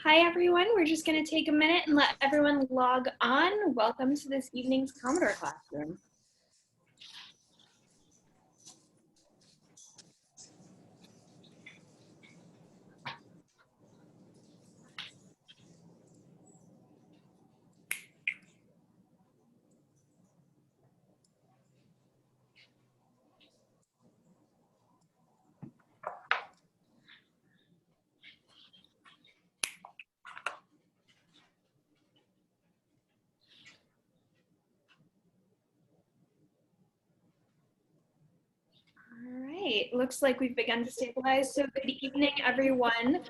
Hi everyone, we're just going to take a minute and let everyone log on. Welcome to this evening's Commodore Classroom. All right, looks like we've begun to stabilize. So good evening, everyone.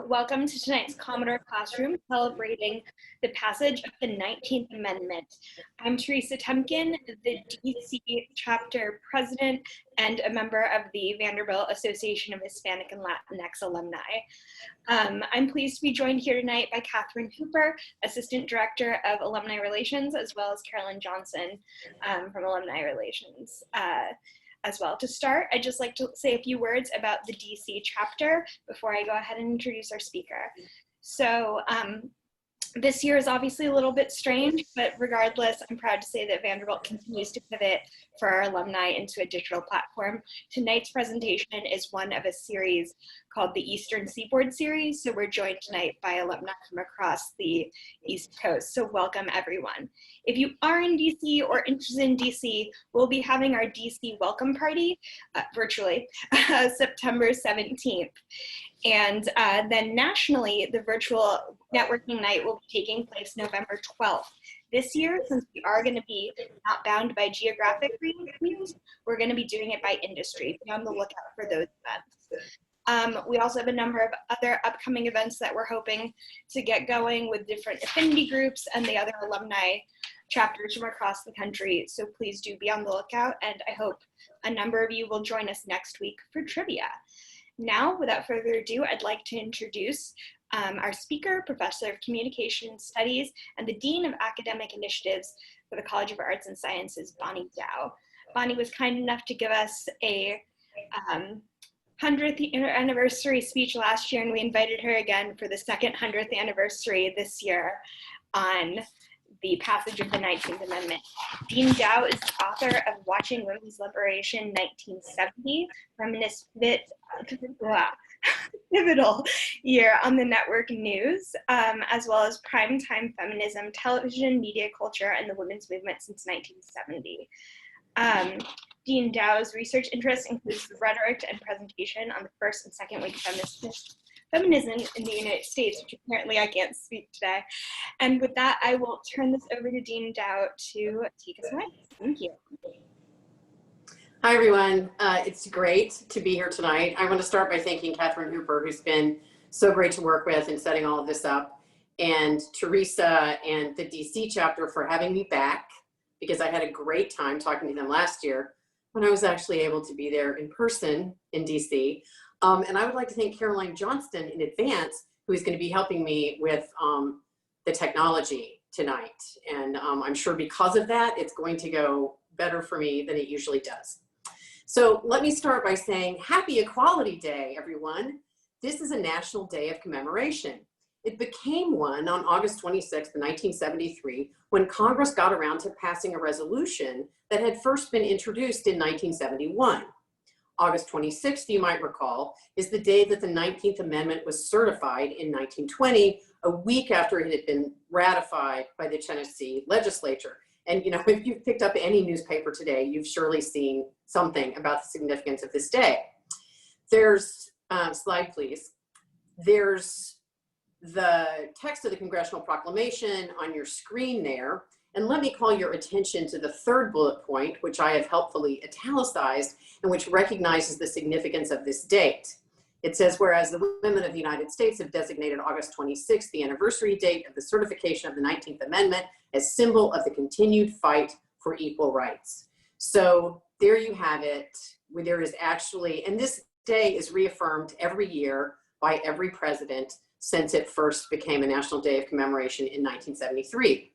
Welcome to tonight's Commodore Classroom, celebrating the passage of the 19th Amendment. I'm Teresa Temkin, the DC chapter president and a member of the Vanderbilt Association of Hispanic and Latinx Alumni. I'm pleased to be joined here tonight by Catherine Hooper, Assistant Director of Alumni Relations, as well as Carolyn Johnson from Alumni Relations. As well. To start, I'd just like to say a few words about the DC chapter before I go ahead and introduce our speaker. So this year is obviously a little bit strange, but regardless, I'm proud to say that Vanderbilt continues to pivot for our alumni into a digital platform. Tonight's presentation is one of a series called the Eastern Seaboard Series. So we're joined tonight by alumni from across the East Coast. So welcome everyone. If you are in DC or interested in DC, we'll be having our DC welcome party virtually September 17th. And then nationally, the virtual networking night will be taking place November 12th. This year, since we are going to be not bound by geographic regions, we're going to be doing it by industry. Be on the lookout for those events. We also have a number of other upcoming events that we're hoping to get going with different affinity groups and the other alumni chapters from across the country. So please do be on the lookout, and I hope a number of you will join us next week for trivia. Now, without further ado, I'd like to introduce our speaker, Professor of Communication Studies and the Dean of Academic Initiatives for the College of Arts and Sciences, Bonnie Dow. Bonnie was kind enough to give us a 100th anniversary speech last year, and we invited her again for the second 100th anniversary this year on the passage of the 19th Amendment. Dean Dow is the author of Watching Women's Liberation 1970, Feminist Pivotal Year on the Network News, as well as Primetime Feminism, Television, Media Culture, and the Women's Movement since 1970. Dean Dow's research interests includes the rhetoric and presentation on the first and second wave feminism in the United States, which apparently I can't speak today. And with that, I will turn this over to Dean Dow to take us away. Thank you. Hi, everyone. It's great to be here tonight. I want to start by thanking Catherine Hooper, who's been so great to work with in setting all of this up, and Teresa and the DC chapter for having me back, because I had a great time talking to them last year when I was actually able to be there in person in DC. And I would like to thank Caroline Johnston in advance, who is going to be helping me with the technology tonight. And I'm sure because of that, it's going to go better for me than it usually does. So let me start by saying Happy Equality Day, everyone. This is a national day of commemoration. It became one on August 26, 1973, when Congress got around to passing a resolution that had first been introduced in 1971. August 26th, you might recall, is the day that the 19th Amendment was certified in 1920, a week after it had been ratified by the Tennessee legislature. And you know, if you've picked up any newspaper today, you've surely seen something about the significance of this day. There's, slide please, there's the text of the Congressional Proclamation on your screen there. And let me call your attention to the third bullet point, which I have helpfully italicized and which recognizes the significance of this date. It says, whereas the women of the United States have designated August 26th, the anniversary date of the certification of the 19th Amendment, as symbol of the continued fight for equal rights. So there you have it. There is actually, and this day is reaffirmed every year by every president since it first became a national day of commemoration in 1973.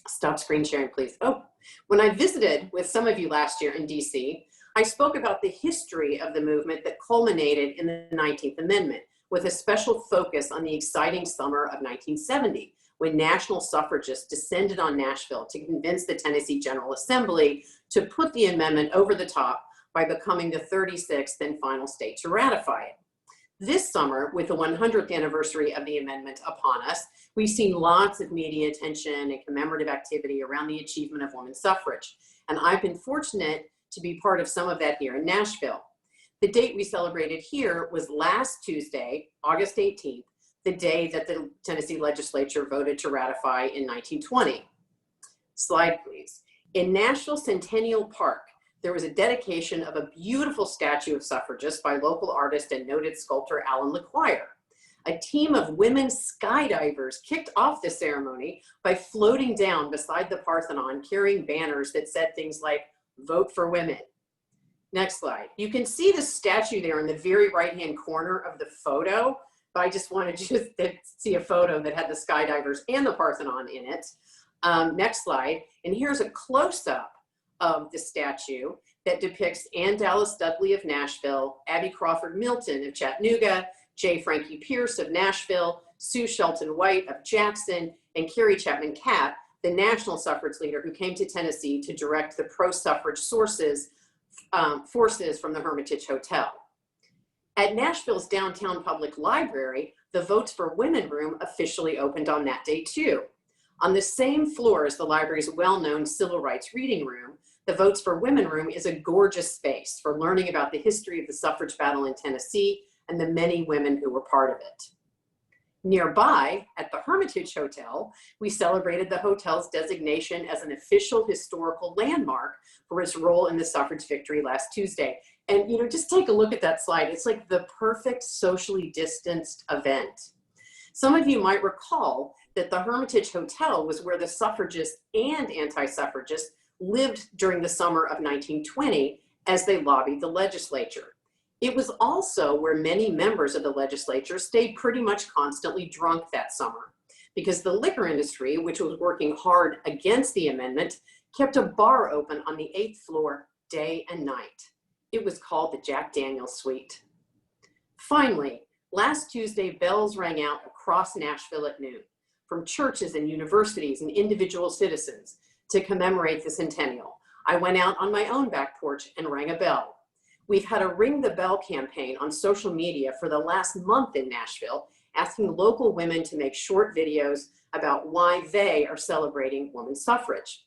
Stop screen sharing, please. Oh, when I visited with some of you last year in DC, I spoke about the history of the movement that culminated in the 19th Amendment, with a special focus on the exciting summer of 1970, when national suffragists descended on Nashville to convince the Tennessee General Assembly to put the amendment over the top by becoming the 36th and final state to ratify it. This summer, with the 100th anniversary of the amendment upon us, we've seen lots of media attention and commemorative activity around the achievement of women's suffrage. And I've been fortunate to be part of some of that here in Nashville. The date we celebrated here was last Tuesday, August 18th, the day that the Tennessee legislature voted to ratify in 1920. Slide, please. In Nashville Centennial Park, there was a dedication of a beautiful statue of suffragists by local artist and noted sculptor Alan LeQuire. A team of women skydivers kicked off the ceremony by floating down beside the Parthenon, carrying banners that said things like, "Vote for women." Next slide. You can see the statue there in the very right-hand corner of the photo, but I just wanted you to see a photo that had the skydivers and the Parthenon in it. Next slide. And here's a close-up of the statue that depicts Ann Dallas Dudley of Nashville, Abby Crawford Milton of Chattanooga, J. Frankie Pierce of Nashville, Sue Shelton White of Jackson, and Carrie Chapman Catt, the national suffrage leader who came to Tennessee to direct the pro-suffrage forces from the Hermitage Hotel. At Nashville's downtown public library, the Votes for Women room officially opened on that day too. On the same floor as the library's well-known civil rights reading room, the Votes for Women room is a gorgeous space for learning about the history of the suffrage battle in Tennessee and the many women who were part of it. Nearby, at the Hermitage Hotel, we celebrated the hotel's designation as an official historical landmark for its role in the suffrage victory last Tuesday. And just take a look at that slide. It's like the perfect socially distanced event. Some of you might recall that the Hermitage Hotel was where the suffragists and anti-suffragists lived during the summer of 1920 as they lobbied the legislature. It was also where many members of the legislature stayed pretty much constantly drunk that summer, because the liquor industry, which was working hard against the amendment, kept a bar open on the 8th floor day and night. It was called the Jack Daniels Suite. Finally, last Tuesday, bells rang out across Nashville at noon, from churches and universities and individual citizens, to commemorate the Centennial. I went out on my own back porch and rang a bell. We've had a Ring the Bell campaign on social media for the last month in Nashville, asking local women to make short videos about why they are celebrating women's suffrage.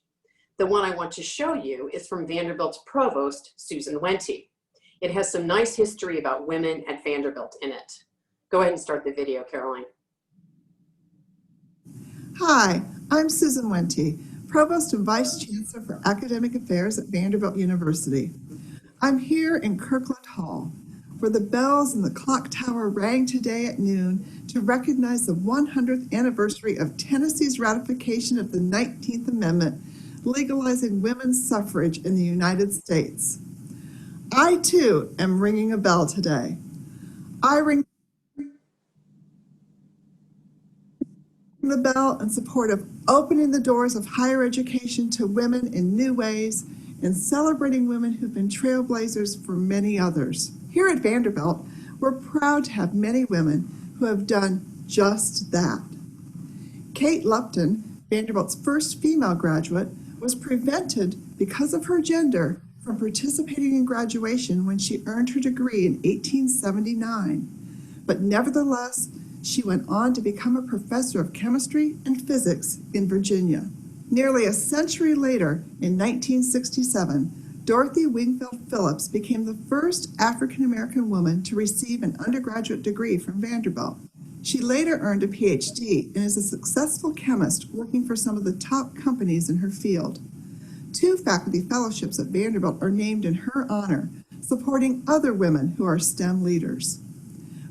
The one I want to show you is from Vanderbilt's provost, Susan Wente. It has some nice history about women at Vanderbilt in it. Go ahead and start the video, Caroline. Hi, I'm Susan Wente, Provost and Vice Chancellor for Academic Affairs at Vanderbilt University. I'm here in Kirkland Hall, where the bells in the clock tower rang today at noon to recognize the 100th anniversary of Tennessee's ratification of the 19th Amendment, legalizing women's suffrage in the United States. I, too, am ringing a bell today. I ring the bell in support of opening the doors of higher education to women in new ways and celebrating women who've been trailblazers for many others. Here at Vanderbilt, we're proud to have many women who have done just that. Kate Lupton, Vanderbilt's first female graduate, was prevented because of her gender from participating in graduation when she earned her degree in 1879. But nevertheless, she went on to become a professor of chemistry and physics in Virginia. Nearly a century later, in 1967, Dorothy Wingfield Phillips became the first African-American woman to receive an undergraduate degree from Vanderbilt. She later earned a PhD and is a successful chemist working for some of the top companies in her field. 2 faculty fellowships at Vanderbilt are named in her honor, supporting other women who are STEM leaders.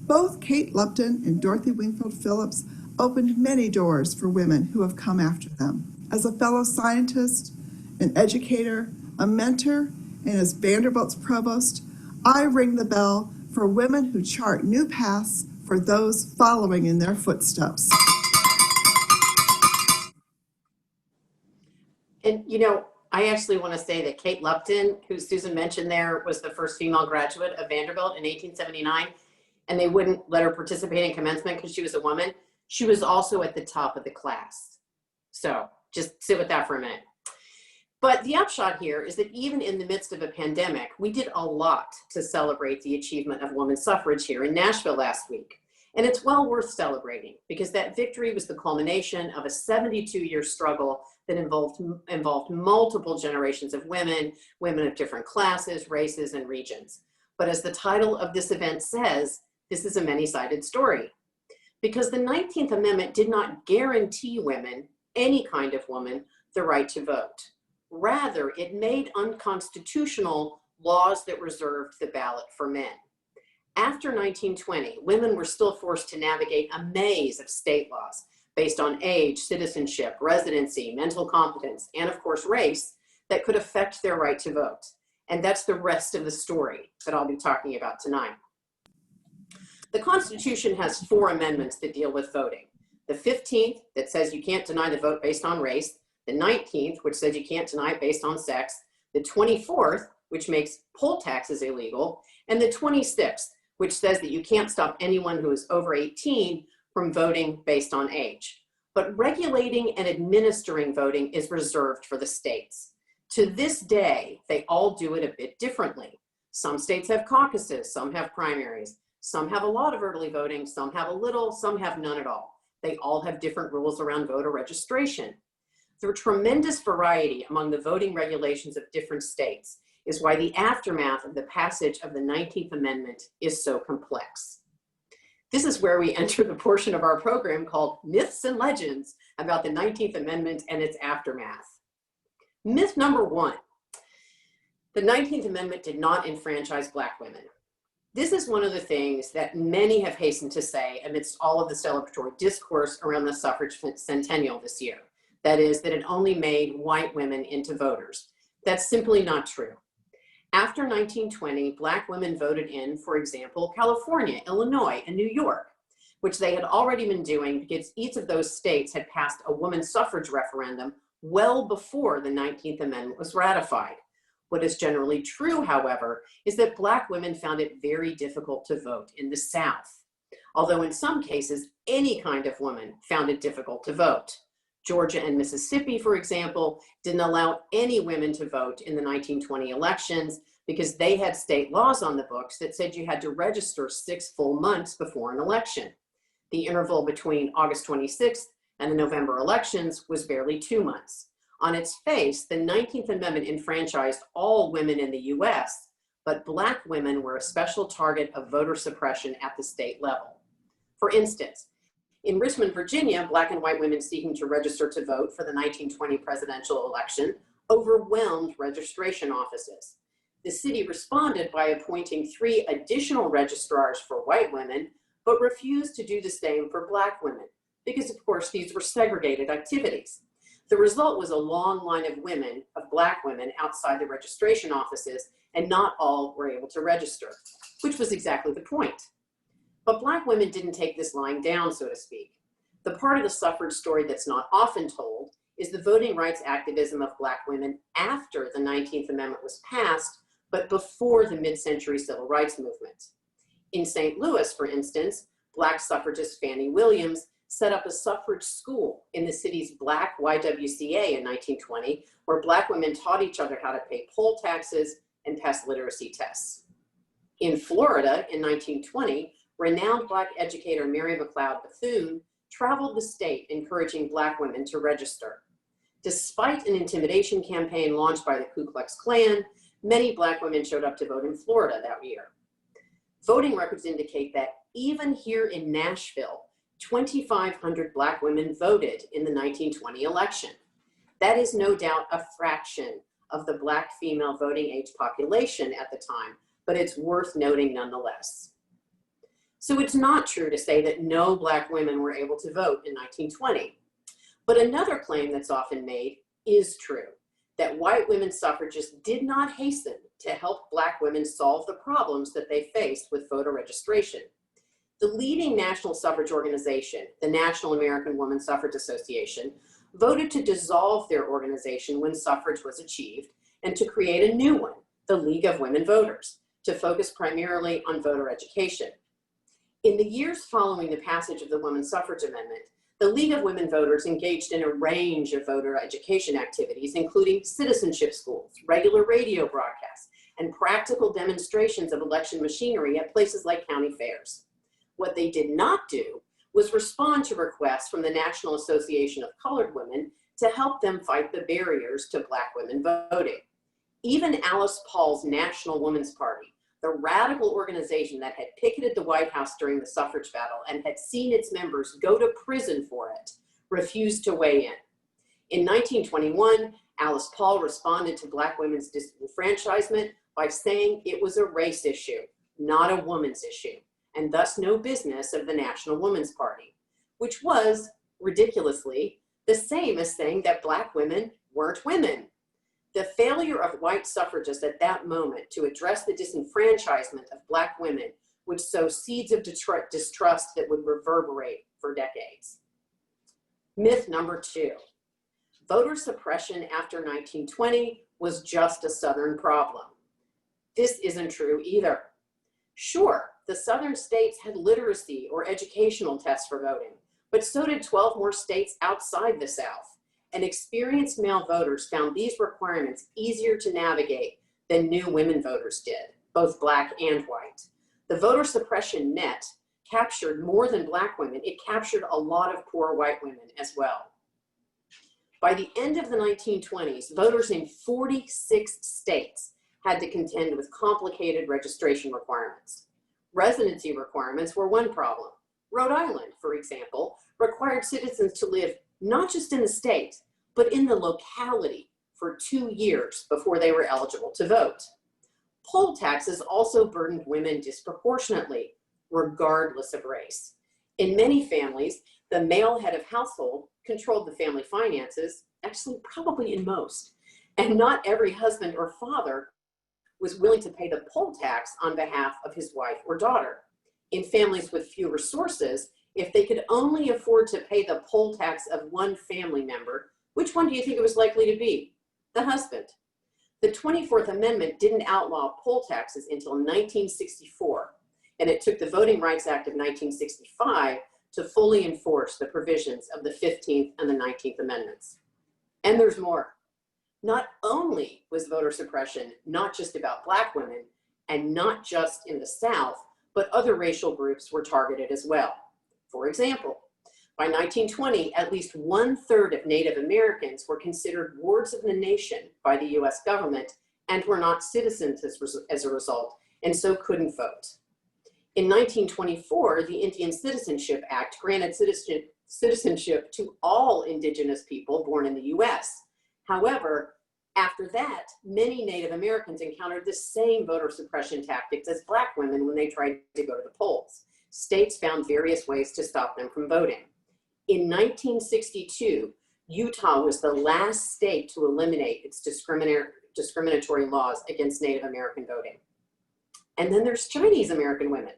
Both Kate Lupton and Dorothy Wingfield Phillips opened many doors for women who have come after them. As a fellow scientist, an educator, a mentor, and as Vanderbilt's provost, I ring the bell for women who chart new paths for those following in their footsteps. And I actually want to say that Kate Lupton, who Susan mentioned there, was the first female graduate of Vanderbilt in 1879. and they wouldn't let her participate in commencement because she was a woman, she was also at the top of the class. So just sit with that for a minute. But the upshot here is that even in the midst of a pandemic, we did a lot to celebrate the achievement of women's suffrage here in Nashville last week. And it's well worth celebrating because that victory was the culmination of a 72-year struggle that involved multiple generations of women of different classes, races, and regions. But as the title of this event says, this is a many-sided story. Because the 19th Amendment did not guarantee women, any kind of woman, the right to vote. Rather, it made unconstitutional laws that reserved the ballot for men. After 1920, women were still forced to navigate a maze of state laws based on age, citizenship, residency, mental competence, and of course race that could affect their right to vote. And that's the rest of the story that I'll be talking about tonight. The Constitution has 4 amendments that deal with voting. The 15th that says you can't deny the vote based on race, the 19th, which says you can't deny it based on sex, the 24th, which makes poll taxes illegal, and the 26th, which says that you can't stop anyone who is over 18 from voting based on age. But regulating and administering voting is reserved for the states. To this day, they all do it a bit differently. Some states have caucuses, some have primaries, some have a lot of early voting, some have a little, some have none at all. They all have different rules around voter registration. The tremendous variety among the voting regulations of different states is why the aftermath of the passage of the 19th Amendment is so complex. This is where we enter the portion of our program called Myths and Legends about the 19th Amendment and its aftermath. Myth number 1, the 19th Amendment did not enfranchise Black women. This is one of the things that many have hastened to say amidst all of the celebratory discourse around the suffrage centennial this year. That is, that it only made white women into voters. That's simply not true. After 1920, Black women voted in, for example, California, Illinois, and New York, which they had already been doing because each of those states had passed a women's suffrage referendum well before the 19th Amendment was ratified. What is generally true, however, is that Black women found it very difficult to vote in the South, although in some cases, any kind of woman found it difficult to vote. Georgia and Mississippi, for example, didn't allow any women to vote in the 1920 elections because they had state laws on the books that said you had to register 6 full months before an election. The interval between August 26th and the November elections was barely 2 months. On its face, the 19th Amendment enfranchised all women in the US, but Black women were a special target of voter suppression at the state level. For instance, in Richmond, Virginia, Black and white women seeking to register to vote for the 1920 presidential election overwhelmed registration offices. The city responded by appointing 3 additional registrars for white women, but refused to do the same for Black women, because of course these were segregated activities. The result was a long line of Black women outside the registration offices, and not all were able to register, which was exactly the point. But Black women didn't take this line down, so to speak. The part of the suffrage story that's not often told is the voting rights activism of Black women after the 19th Amendment was passed, but before the mid-century civil rights movement. In St. Louis, for instance, Black suffragist Fannie Williams set up a suffrage school in the city's Black YWCA in 1920, where Black women taught each other how to pay poll taxes and pass literacy tests. In Florida in 1920, renowned Black educator Mary McLeod Bethune traveled the state encouraging Black women to register. Despite an intimidation campaign launched by the Ku Klux Klan, many Black women showed up to vote in Florida that year. Voting records indicate that even here in Nashville, 2,500 Black women voted in the 1920 election. That is no doubt a fraction of the Black female voting age population at the time, but it's worth noting nonetheless. So it's not true to say that no Black women were able to vote in 1920. But another claim that's often made is true, that white women suffragists did not hasten to help Black women solve the problems that they faced with voter registration. The leading national suffrage organization, the National American Woman Suffrage Association, voted to dissolve their organization when suffrage was achieved and to create a new one, the League of Women Voters, to focus primarily on voter education. In the years following the passage of the Women's Suffrage Amendment, the League of Women Voters engaged in a range of voter education activities, including citizenship schools, regular radio broadcasts, and practical demonstrations of election machinery at places like county fairs. What they did not do was respond to requests from the National Association of Colored Women to help them fight the barriers to Black women voting. Even Alice Paul's National Woman's Party, the radical organization that had picketed the White House during the suffrage battle and had seen its members go to prison for it, refused to weigh in. In 1921, Alice Paul responded to Black women's disenfranchisement by saying it was a race issue, not a woman's issue, and thus no business of the National Woman's Party, which was, ridiculously, the same as saying that Black women weren't women. The failure of white suffragists at that moment to address the disenfranchisement of Black women would sow seeds of distrust that would reverberate for decades. Myth number 2, voter suppression after 1920 was just a Southern problem. This isn't true either. Sure, the Southern states had literacy or educational tests for voting, but so did 12 more states outside the South. And experienced male voters found these requirements easier to navigate than new women voters did, both Black and white. The voter suppression net captured more than Black women. It captured a lot of poor white women as well. By the end of the 1920s, voters in 46 states had to contend with complicated registration requirements. Residency requirements were one problem. Rhode Island, for example, required citizens to live not just in the state, but in the locality for 2 years before they were eligible to vote. Poll taxes also burdened women disproportionately, regardless of race. In many families, the male head of household controlled the family finances, actually probably in most, and not every husband or father was willing to pay the poll tax on behalf of his wife or daughter. In families with fewer resources, if they could only afford to pay the poll tax of one family member, which one do you think it was likely to be? The husband. The 24th Amendment didn't outlaw poll taxes until 1964, and it took the Voting Rights Act of 1965 to fully enforce the provisions of the 15th and the 19th Amendments. And there's more. Not only was voter suppression not just about Black women, and not just in the South, but other racial groups were targeted as well. For example, by 1920, at least 1/3 of Native Americans were considered wards of the nation by the US government and were not citizens as a result, and so couldn't vote. In 1924, the Indian Citizenship Act granted citizenship to all Indigenous people born in the US. However, after that, many Native Americans encountered the same voter suppression tactics as Black women when they tried to go to the polls. States found various ways to stop them from voting. In 1962, Utah was the last state to eliminate its discriminatory laws against Native American voting. And then there's Chinese American women.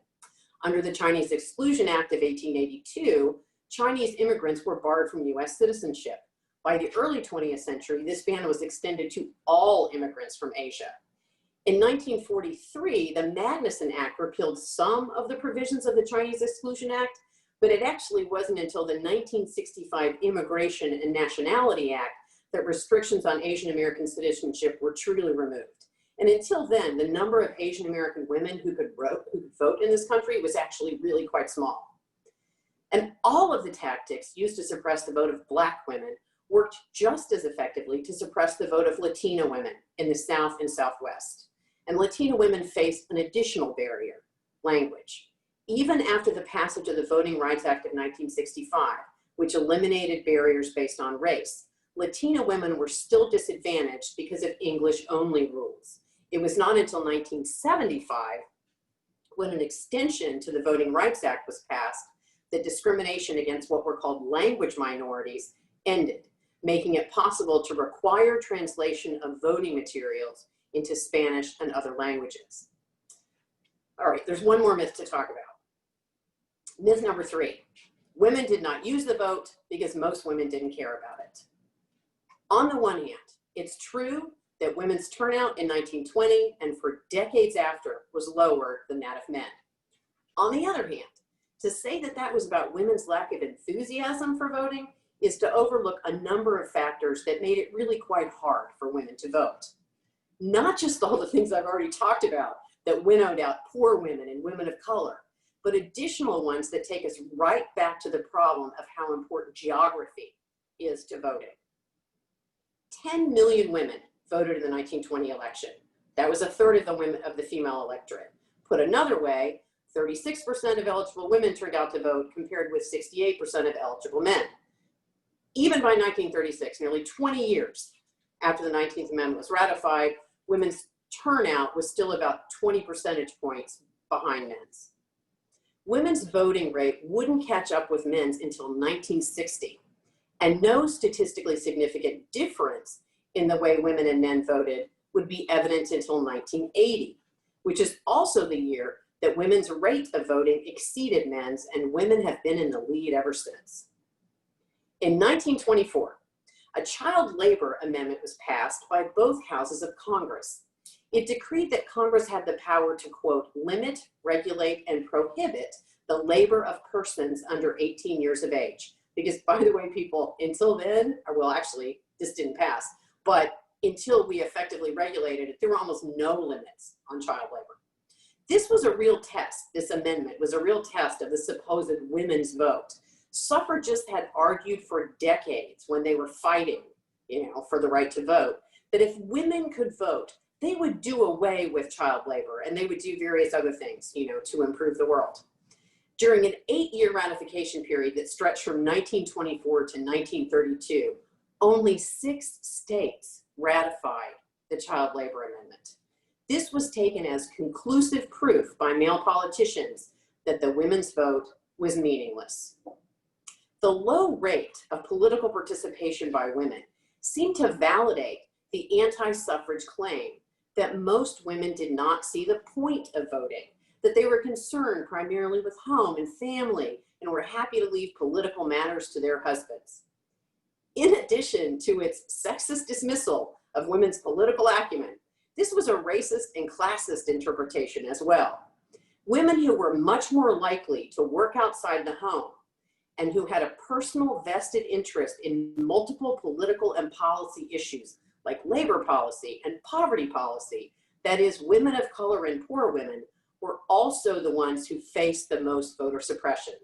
Under the Chinese Exclusion Act of 1882, Chinese immigrants were barred from US citizenship. By the early 20th century, this ban was extended to all immigrants from Asia. In 1943, the Magnuson Act repealed some of the provisions of the Chinese Exclusion Act, but it actually wasn't until the 1965 Immigration and Nationality Act that restrictions on Asian American citizenship were truly removed. And until then, the number of Asian American women who could vote in this country was actually really quite small. And all of the tactics used to suppress the vote of Black women worked just as effectively to suppress the vote of Latina women in the South and Southwest. And Latina women faced an additional barrier, language. Even after the passage of the Voting Rights Act of 1965, which eliminated barriers based on race, Latina women were still disadvantaged because of English-only rules. It was not until 1975, when an extension to the Voting Rights Act was passed, that discrimination against what were called language minorities ended, making it possible to require translation of voting materials into Spanish and other languages. All right, there's one more myth to talk about. Myth number 3, women did not use the vote because most women didn't care about it. On the one hand, it's true that women's turnout in 1920 and for decades after was lower than that of men. On the other hand, To say that that was about women's lack of enthusiasm for voting is to overlook a number of factors that made it really quite hard for women to vote. Not just all the things I've already talked about that winnowed out poor women and women of color, but additional ones that take us right back to the problem of how important geography is to voting. 10 million women voted in the 1920 election. That was a third of the women of the female electorate. Put another way, 36% of eligible women turned out to vote compared with 68% of eligible men. Even by 1936, nearly 20 years after the 19th Amendment was ratified, women's turnout was still about 20 percentage points behind men's. Women's voting rate wouldn't catch up with men's until 1960, and no statistically significant difference in the way women and men voted would be evident until 1980, which is also the year that women's rate of voting exceeded men's, and women have been in the lead ever since. In 1924, a child labor amendment was passed by both houses of Congress. It decreed that Congress had the power to, quote, limit, regulate, and prohibit the labor of persons under 18 years of age. Because, by the way, people, until then, or well, actually, this didn't pass, but until we effectively regulated it, there were almost no limits on child labor. This was a real test. This amendment was a real test of the supposed women's vote. Suffragists had argued for decades when they were fighting, for the right to vote, that if women could vote, they would do away with child labor and they would do various other things, to improve the world. During an 8-year ratification period that stretched from 1924 to 1932, only 6 states ratified the child labor amendment. This was taken as conclusive proof by male politicians that the women's vote was meaningless. The low rate of political participation by women seemed to validate the anti-suffrage claim that most women did not see the point of voting, that they were concerned primarily with home and family and were happy to leave political matters to their husbands. In addition to its sexist dismissal of women's political acumen, this was a racist and classist interpretation as well. Women who were much more likely to work outside the home and who had a personal vested interest in multiple political and policy issues like labor policy and poverty policy, that is, women of color and poor women, were also the ones who faced the most voter suppression.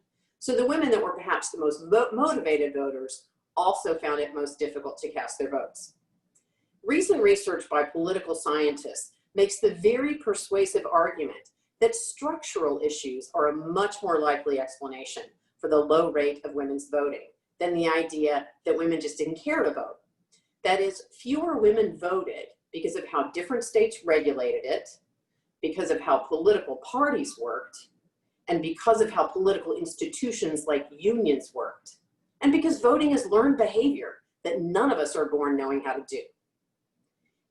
So the women that were perhaps the most motivated voters also found it most difficult to cast their votes. Recent research by political scientists makes the very persuasive argument that structural issues are a much more likely explanation for the low rate of women's voting than the idea that women just didn't care to vote. That is, fewer women voted because of how different states regulated it, because of how political parties worked, and because of how political institutions like unions worked, and because voting is learned behavior that none of us are born knowing how to do.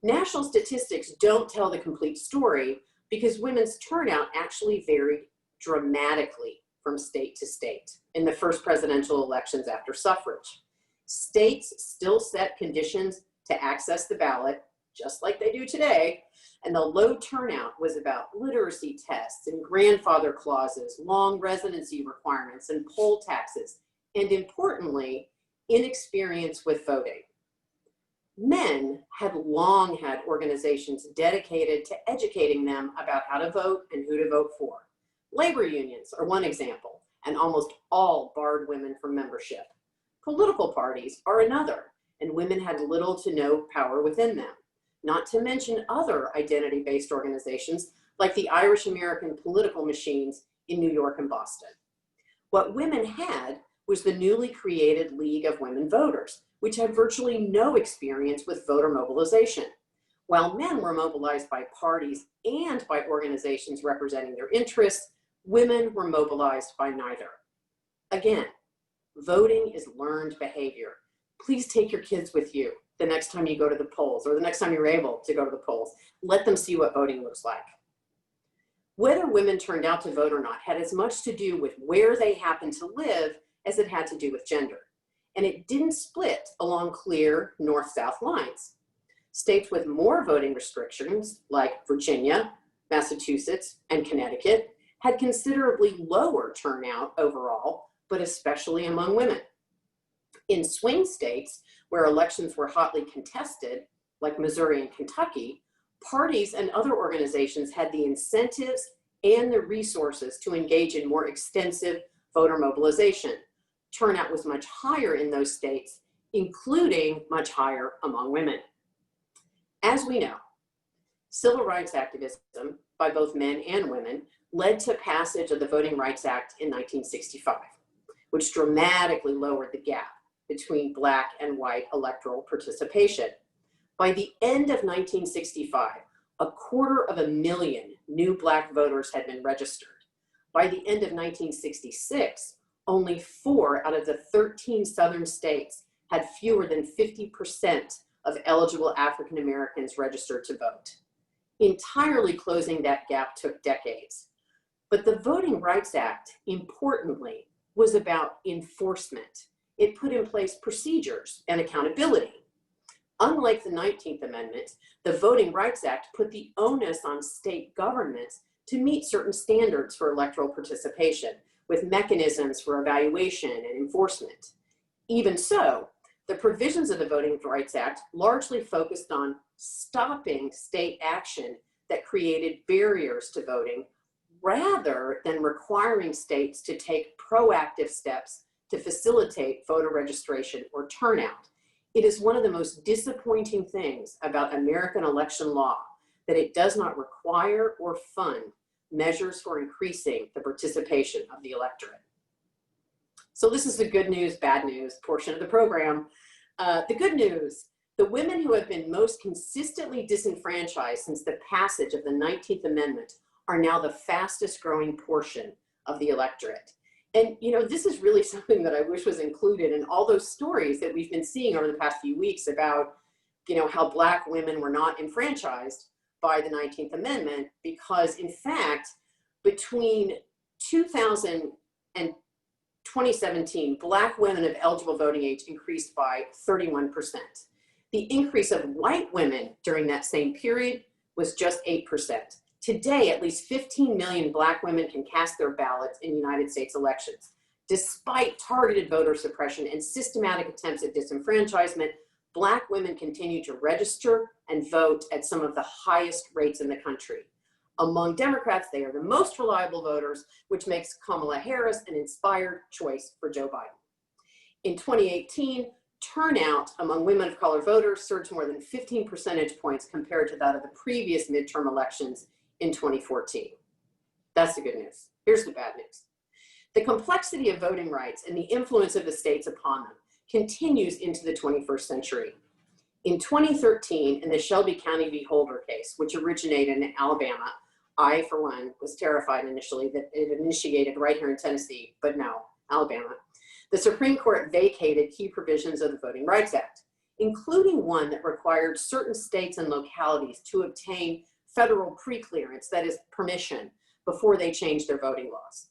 National statistics don't tell the complete story because women's turnout actually varied dramatically from state to state in the first presidential elections after suffrage. States still set conditions to access the ballot, just like they do today, and the low turnout was about literacy tests and grandfather clauses, long residency requirements, and poll taxes, and importantly, inexperience with voting. Men had long had organizations dedicated to educating them about how to vote and who to vote for. Labor unions are one example, and almost all barred women from membership. Political parties are another, and women had little to no power within them, not to mention other identity-based organizations like the Irish American political machines in New York and Boston. What women had was the newly created League of Women Voters, which had virtually no experience with voter mobilization. While men were mobilized by parties and by organizations representing their interests, women were mobilized by neither. Again, voting is learned behavior. Please take your kids with you the next time you go to the polls or the next time you're able to go to the polls. Let them see what voting looks like. Whether women turned out to vote or not had as much to do with where they happened to live as it had to do with gender. And it didn't split along clear north-south lines. States with more voting restrictions, like Virginia, Massachusetts, and Connecticut, had considerably lower turnout overall, but especially among women. In swing states, where elections were hotly contested, like Missouri and Kentucky, parties and other organizations had the incentives and the resources to engage in more extensive voter mobilization. Turnout was much higher in those states, including much higher among women. As we know, civil rights activism by both men and women led to passage of the Voting Rights Act in 1965, which dramatically lowered the gap between Black and white electoral participation. By the end of 1965, 250,000 new Black voters had been registered. By the end of 1966, only 4 out of the 13 Southern states had fewer than 50% of eligible African Americans registered to vote. Entirely closing that gap took decades. But the Voting Rights Act, importantly, was about enforcement. It put in place procedures and accountability. Unlike the 19th Amendment, the Voting Rights Act put the onus on state governments to meet certain standards for electoral participation, with mechanisms for evaluation and enforcement. Even so, the provisions of the Voting Rights Act largely focused on stopping state action that created barriers to voting, rather than requiring states to take proactive steps to facilitate voter registration or turnout. It is one of the most disappointing things about American election law that it does not require or fund measures for increasing the participation of the electorate. So this is the good news, bad news portion of the program. The good news, the women who have been most consistently disenfranchised since the passage of the 19th Amendment are now the fastest growing portion of the electorate. And you know, this is really something that I wish was included in all those stories that we've been seeing over the past few weeks about, you know, how Black women were not enfranchised by the 19th Amendment, because in fact, between 2000 and 2017, Black women of eligible voting age increased by 31%. The increase of white women during that same period was just 8%. Today, at least 15 million Black women can cast their ballots in United States elections. Despite targeted voter suppression and systematic attempts at disenfranchisement, Black women continue to register and vote at some of the highest rates in the country. Among Democrats, they are the most reliable voters, which makes Kamala Harris an inspired choice for Joe Biden. In 2018, turnout among women of color voters surged more than 15 percentage points compared to that of the previous midterm elections in 2014. That's the good news. Here's the bad news. The complexity of voting rights and the influence of the states upon them continues into the 21st century. In 2013, in the Shelby County v. Holder case, which originated in Alabama, I, for one, was terrified initially that it initiated right here in Tennessee, but no, Alabama. The Supreme Court vacated key provisions of the Voting Rights Act, including one that required certain states and localities to obtain federal pre-clearance, that is permission, before they changed their voting laws.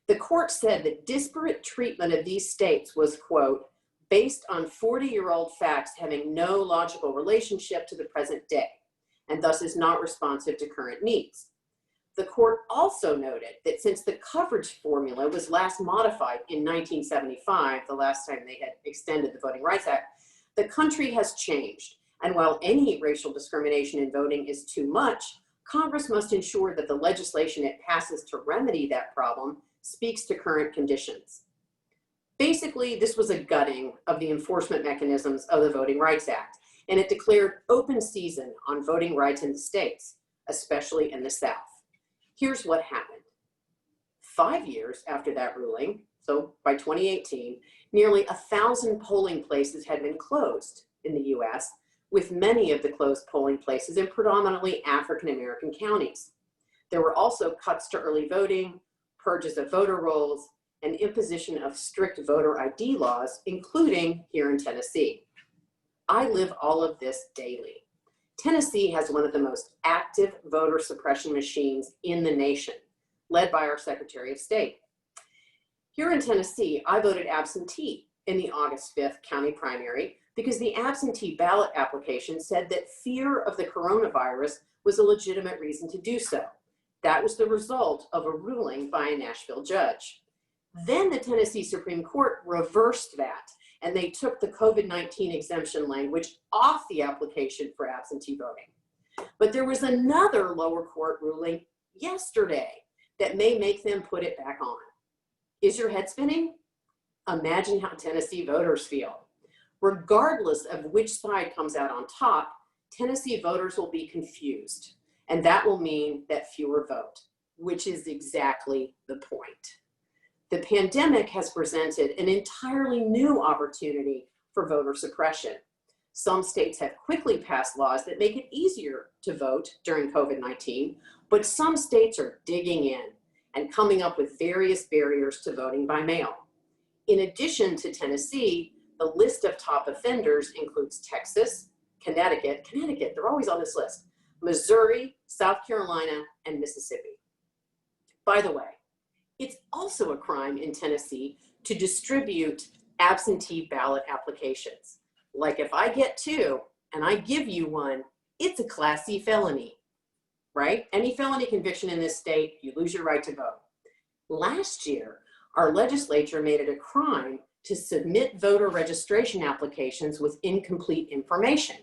The court said that disparate treatment of these states was, quote, based on 40-year-old facts having no logical relationship to the present day, and thus is not responsive to current needs. The court also noted that since the coverage formula was last modified in 1975, the last time they had extended the Voting Rights Act, the country has changed. And while any racial discrimination in voting is too much, Congress must ensure that the legislation it passes to remedy that problem speaks to current conditions. Basically, this was a gutting of the enforcement mechanisms of the Voting Rights Act, and it declared open season on voting rights in the states, especially in the South. Here's what happened. 5 years after that ruling, so by 2018, nearly 1,000 polling places had been closed in the US, with many of the closed polling places in predominantly African American counties. There were also cuts to early voting, purges of voter rolls, and imposition of strict voter ID laws, including here in Tennessee. I live all of this daily. Tennessee has one of the most active voter suppression machines in the nation, led by our Secretary of State. Here in Tennessee, I voted absentee in the August 5th county primary because the absentee ballot application said that fear of the coronavirus was a legitimate reason to do so. That was the result of a ruling by a Nashville judge. Then the Tennessee Supreme Court reversed that, and they took the COVID-19 exemption language off the application for absentee voting. But there was another lower court ruling yesterday that may make them put it back on. Is your head spinning? Imagine how Tennessee voters feel. Regardless of which side comes out on top, Tennessee voters will be confused, and that will mean that fewer vote, which is exactly the point. The pandemic has presented an entirely new opportunity for voter suppression. Some states have quickly passed laws that make it easier to vote during COVID-19, but some states are digging in and coming up with various barriers to voting by mail. In addition to Tennessee, the list of top offenders includes Texas, Connecticut, they're always on this list, Missouri, South Carolina, and Mississippi. By the way, it's also a crime in Tennessee to distribute absentee ballot applications. Like if I get two and I give you one, it's a Class C felony, right? Any felony conviction in this state, you lose your right to vote. Last year, our legislature made it a crime to submit voter registration applications with incomplete information,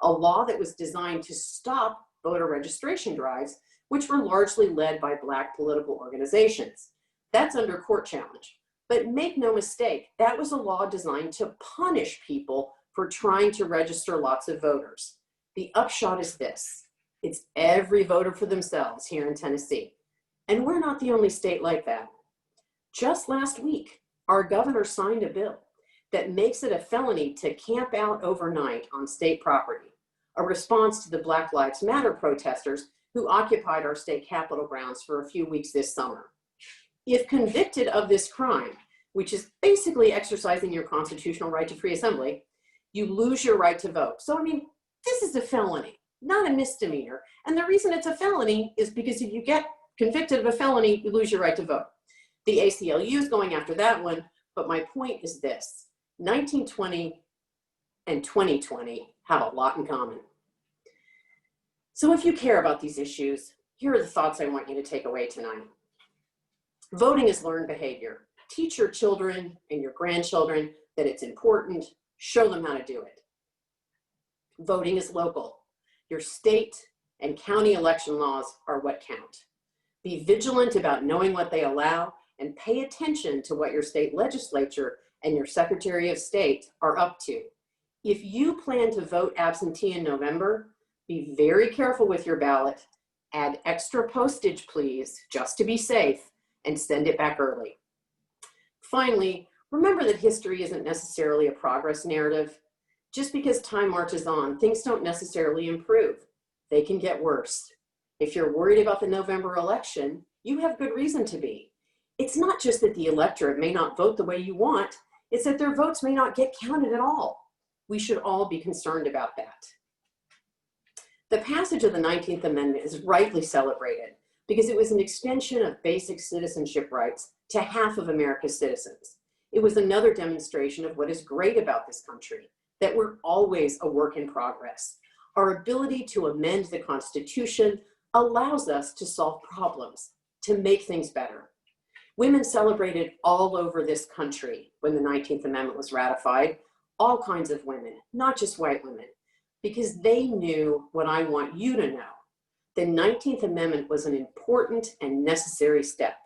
a law that was designed to stop voter registration drives, which were largely led by Black political organizations. That's under court challenge. But make no mistake, that was a law designed to punish people for trying to register lots of voters. The upshot is this: it's every voter for themselves here in Tennessee. And we're not the only state like that. Just last week, our governor signed a bill that makes it a felony to camp out overnight on state property, a response to the Black Lives Matter protesters who occupied our state capitol grounds for a few weeks this summer. If convicted of this crime, which is basically exercising your constitutional right to free assembly, you lose your right to vote. So, I mean, this is a felony, not a misdemeanor. And the reason it's a felony is because if you get convicted of a felony, you lose your right to vote. The ACLU is going after that one, but my point is this: 1920 and 2020 have a lot in common. So if you care about these issues, here are the thoughts I want you to take away tonight. Voting is learned behavior. Teach your children and your grandchildren that it's important. Show them how to do it. Voting is local. Your state and county election laws are what count. Be vigilant about knowing what they allow and pay attention to what your state legislature and your Secretary of State are up to. If you plan to vote absentee in November, be very careful with your ballot. Add extra postage, please, just to be safe, and send it back early. Finally, remember that history isn't necessarily a progress narrative. Just because time marches on, things don't necessarily improve. They can get worse. If you're worried about the November election, you have good reason to be. It's not just that the electorate may not vote the way you want, it's that their votes may not get counted at all. We should all be concerned about that. The passage of the 19th Amendment is rightly celebrated because it was an extension of basic citizenship rights to half of America's citizens. It was another demonstration of what is great about this country, that we're always a work in progress. Our ability to amend the Constitution allows us to solve problems, to make things better. Women celebrated all over this country when the 19th Amendment was ratified, all kinds of women, not just white women, because they knew what I want you to know. The 19th Amendment was an important and necessary step,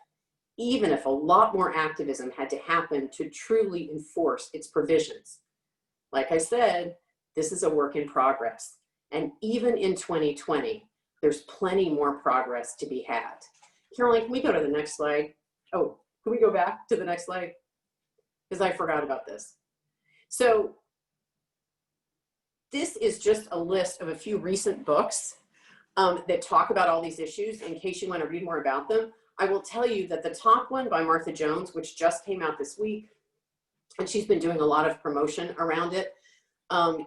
even if a lot more activism had to happen to truly enforce its provisions. Like I said, this is a work in progress. And even in 2020, there's plenty more progress to be had. Caroline, can we go to the next slide? Oh, can we go back to the next slide? Because I forgot about this. So this is just a list of a few recent books that talk about all these issues in case you want to read more about them. I will tell you that the top one by Martha Jones, which just came out this week, and she's been doing a lot of promotion around it,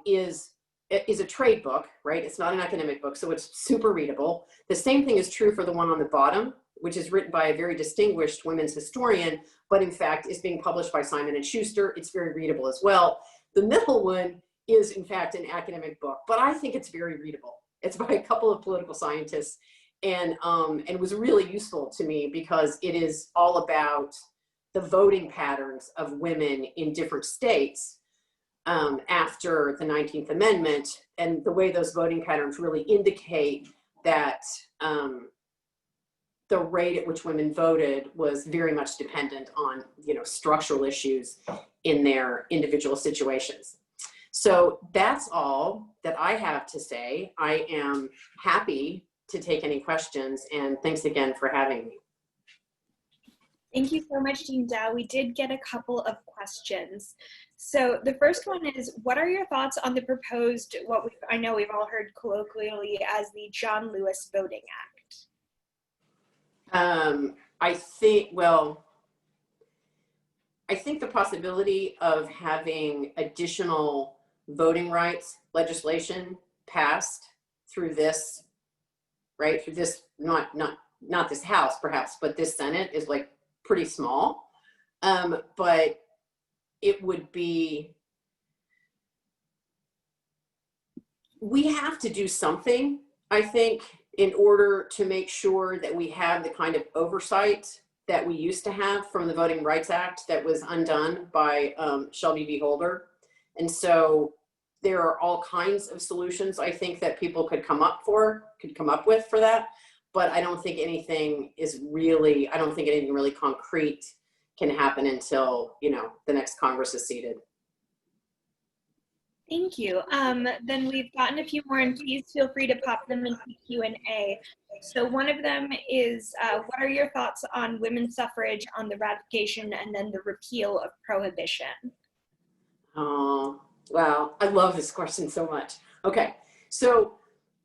is a trade book, right? It's not an academic book, so it's super readable. The same thing is true for the one on the bottom, which is written by a very distinguished women's historian, but in fact is being published by Simon & Schuster. It's very readable as well. The middle one is in fact an academic book, but I think it's very readable. It's by a couple of political scientists, and was really useful to me because it is all about the voting patterns of women in different states after the 19th Amendment, and the way those voting patterns really indicate that the rate at which women voted was very much dependent on, structural issues in their individual situations. So that's all that I have to say. I am happy to take any questions, and thanks again for having me. Thank you so much, Dean Dow. We did get a couple of questions. So the first one is, what are your thoughts on the proposed, I know we've all heard colloquially as the John Lewis Voting Act? I think the possibility of having additional voting rights legislation passed through this, right, through this, not this House perhaps, but this Senate is like pretty small. But it would be, we have to do something, I think, in order to make sure that we have the kind of oversight that we used to have from the Voting Rights Act that was undone by Shelby v. Holder. And so there are all kinds of solutions I think that people could come up with for that. But I don't think anything really concrete can happen until, the next Congress is seated. Thank you. Then we've gotten a few more, and please feel free to pop them into Q&A. So one of them is, what are your thoughts on women's suffrage, on the ratification, and then the repeal of Prohibition? Oh, wow. I love this question so much. Okay, so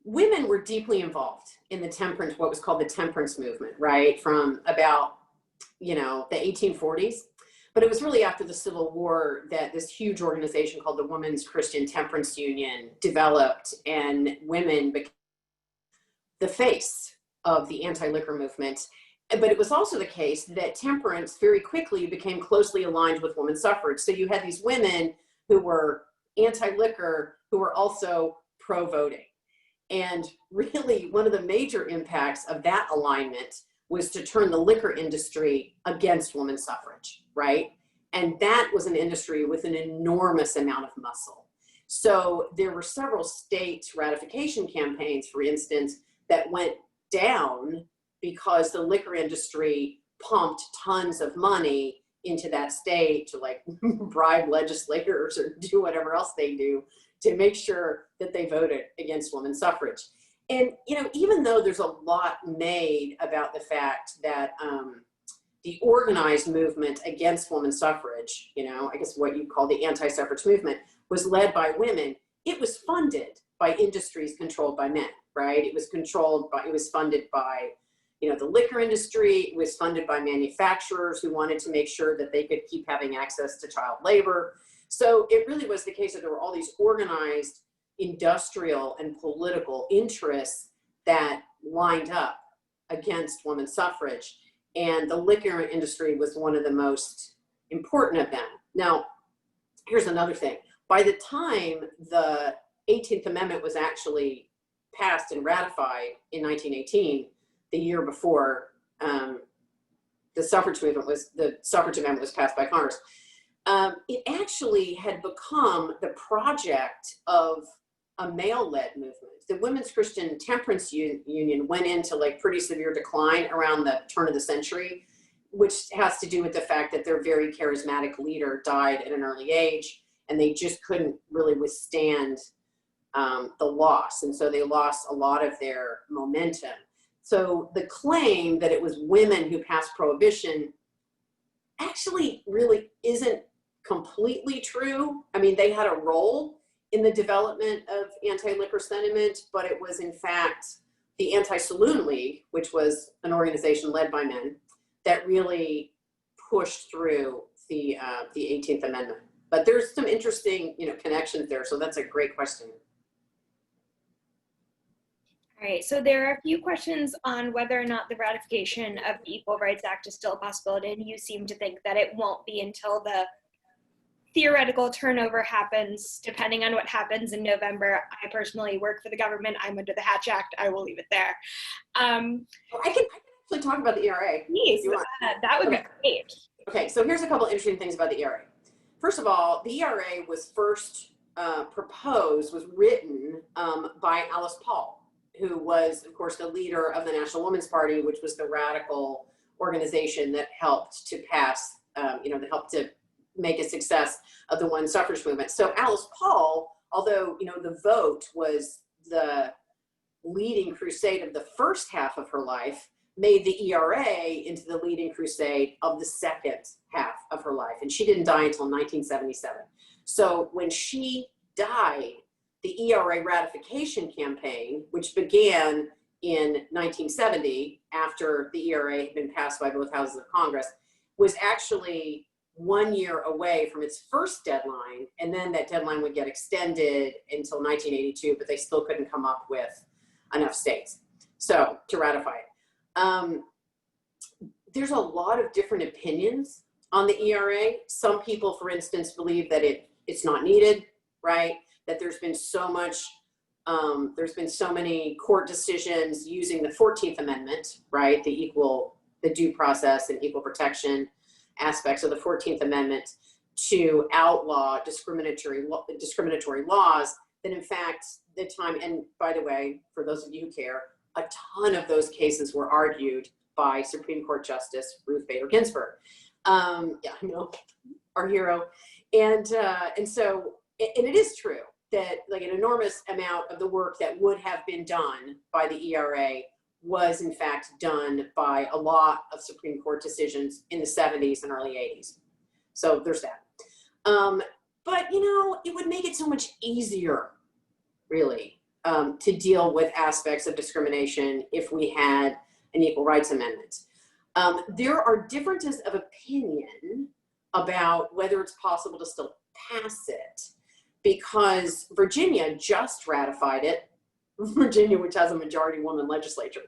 women were deeply involved in what was called the temperance movement, right? From about, the 1840s. But it was really after the Civil War that this huge organization called the Women's Christian Temperance Union developed, and women became the face of the anti-liquor movement. But it was also the case that temperance very quickly became closely aligned with women's suffrage. So you had these women who were anti-liquor who were also pro-voting. And really one of the major impacts of that alignment was to turn the liquor industry against women's suffrage, right? And that was an industry with an enormous amount of muscle. So there were several state ratification campaigns, for instance, that went down because the liquor industry pumped tons of money into that state to bribe legislators or do whatever else they do to make sure that they voted against women's suffrage. And, even though there's a lot made about the fact that the organized movement against women's suffrage, I guess what you call the anti-suffrage movement, was led by women, it was funded by industries controlled by men, right? It was funded by, the liquor industry. It was funded by manufacturers who wanted to make sure that they could keep having access to child labor. So it really was the case that there were all these organized industrial and political interests that lined up against women's suffrage. And the liquor industry was one of the most important of them. Now, here's another thing. By the time the 18th Amendment was actually passed and ratified in 1918, the year before the suffrage amendment was passed by Congress, it actually had become the project of a male-led movement. The Women's Christian Temperance Union went into pretty severe decline around the turn of the century, which has to do with the fact that their very charismatic leader died at an early age, and they just couldn't really withstand the loss. And so they lost a lot of their momentum. So the claim that it was women who passed Prohibition actually really isn't completely true. I mean, they had a role in the development of anti-liquor sentiment, but it was in fact the Anti-Saloon League, which was an organization led by men, that really pushed through the 18th Amendment. But there's some interesting, connections there. So that's a great question. All right, so there are a few questions on whether or not the ratification of the Equal Rights Act is still a possibility, and you seem to think that it won't be until the theoretical turnover happens depending on what happens in November. I personally work for the government. I'm under the Hatch Act. I will leave it there. I can actually talk about the ERA. Please, that would be great. Okay, so here's a couple interesting things about the ERA. First of all, the ERA was first was written by Alice Paul, who was, of course, the leader of the National Women's Party, which was the radical organization that helped to pass, that helped to make a success of the women's suffrage movement. So Alice Paul, although, the vote was the leading crusade of the first half of her life, made the ERA into the leading crusade of the second half of her life. And she didn't die until 1977. So when she died, the ERA ratification campaign, which began in 1970 after the ERA had been passed by both houses of Congress, was actually 1 year away from its first deadline. And then that deadline would get extended until 1982, but they still couldn't come up with enough states to ratify it. There's a lot of different opinions on the ERA. Some people, for instance, believe that it's not needed, right? That there's been so many court decisions using the 14th Amendment, right? The due process and equal protection aspects of the 14th Amendment to outlaw discriminatory laws, that in fact, and by the way, for those of you who care, a ton of those cases were argued by Supreme Court Justice Ruth Bader Ginsburg. Our hero. And it is true that like an enormous amount of the work that would have been done by the ERA was in fact done by a lot of Supreme Court decisions in the 70s and early 80s. So there's that. But it would make it so much easier, really, to deal with aspects of discrimination if we had an Equal Rights Amendment. There are differences of opinion about whether it's possible to still pass it, because Virginia just ratified it. Virginia, which has a majority woman legislature,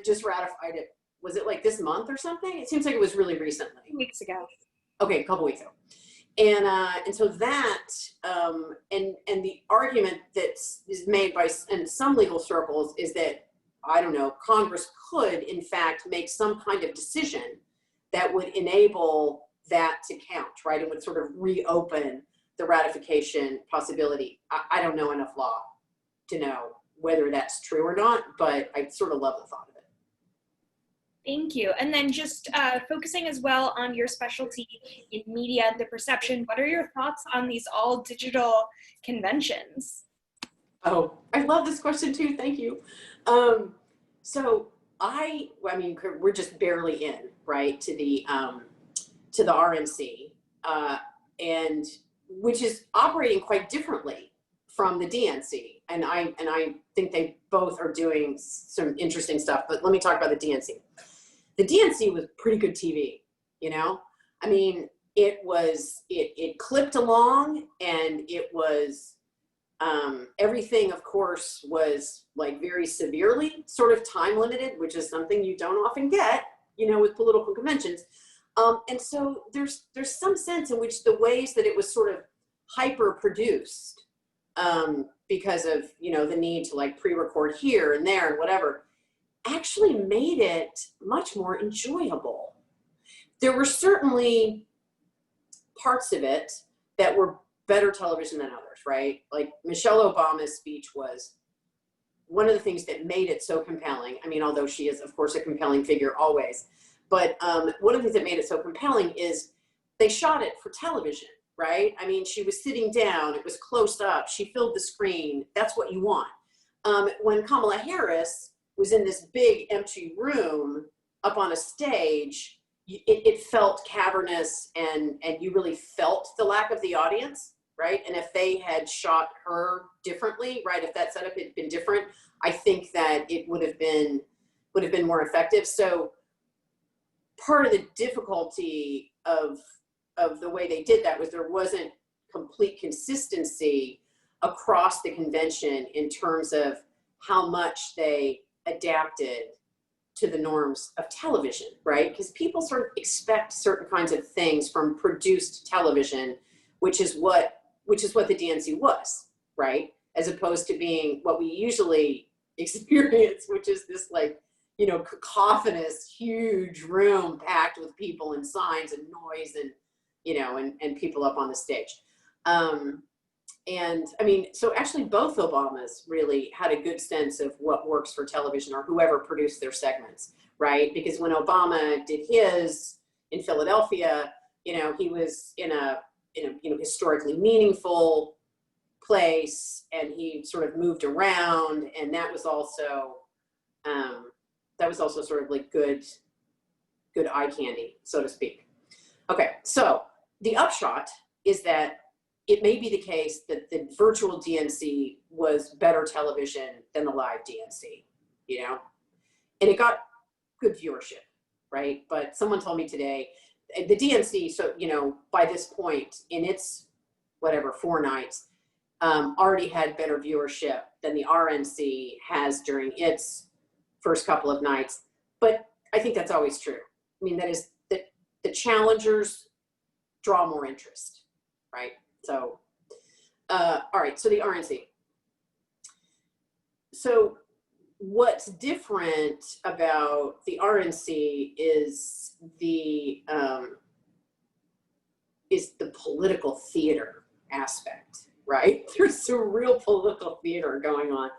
just ratified it. Was it like this month or something? It seems like it was really recently. 2 weeks ago. Okay, a couple weeks ago. And so that, and the argument that is made in some legal circles is that, I don't know, Congress could in fact make some kind of decision that would enable that to count, right? It would sort of reopen the ratification possibility. I don't know enough law to know whether that's true or not, but I sort of love the thought of it. Thank you. And then just focusing as well on your specialty in media and the perception, what are your thoughts on these all digital conventions? Oh, I love this question too. Thank you. So we're just barely in, right, to the RNC, and which is operating quite differently from the DNC. And I think they both are doing some interesting stuff, but let me talk about the DNC. The DNC was pretty good TV, I mean, it clipped along, and it was, everything of course was like very severely sort of time limited, which is something you don't often get, with political conventions. And so there's some sense in which the ways that it was sort of hyper produced, because of, the need to like pre-record here and there and whatever, actually made it much more enjoyable. There were certainly parts of it that were better television than others, right? Like Michelle Obama's speech was one of the things that made it so compelling. I mean, although she is, of course, a compelling figure always, but one of the things that made it so compelling is they shot it for television, right? I mean, she was sitting down, it was close up, she filled the screen. That's what you want. When Kamala Harris was in this big empty room up on a stage, it felt cavernous, and you really felt the lack of the audience, right? And if they had shot her differently, right, if that setup had been different, I think that it would have been more effective. So part of the difficulty of the way they did that was there wasn't complete consistency across the convention in terms of how much they adapted to the norms of television, right? Because people sort of expect certain kinds of things from produced television which is what the DNC was, right? As opposed to being what we usually experience, which is this like, you know, cacophonous, huge room packed with people and signs and noise and, you know, and people up on the stage. And I mean, so actually both Obamas really had a good sense of what works for television, or whoever produced their segments, right? Because when Obama did his in Philadelphia, you know, he was in a you know, historically meaningful place, and he sort of moved around, and that was also sort of like good eye candy, so to speak. Okay, so the upshot is that it may be the case that the virtual DNC was better television than the live DNC, you know, and it got good viewership, right? But someone told me today, the DNC, so, you know, by this point in its, whatever, 4 nights, already had better viewership than the RNC has during its first couple of nights. But I think that's always true. I mean, that is that the challengers draw more interest, right? So, all right, so the RNC. So what's different about the RNC is the political theater aspect, right? There's some real political theater going on.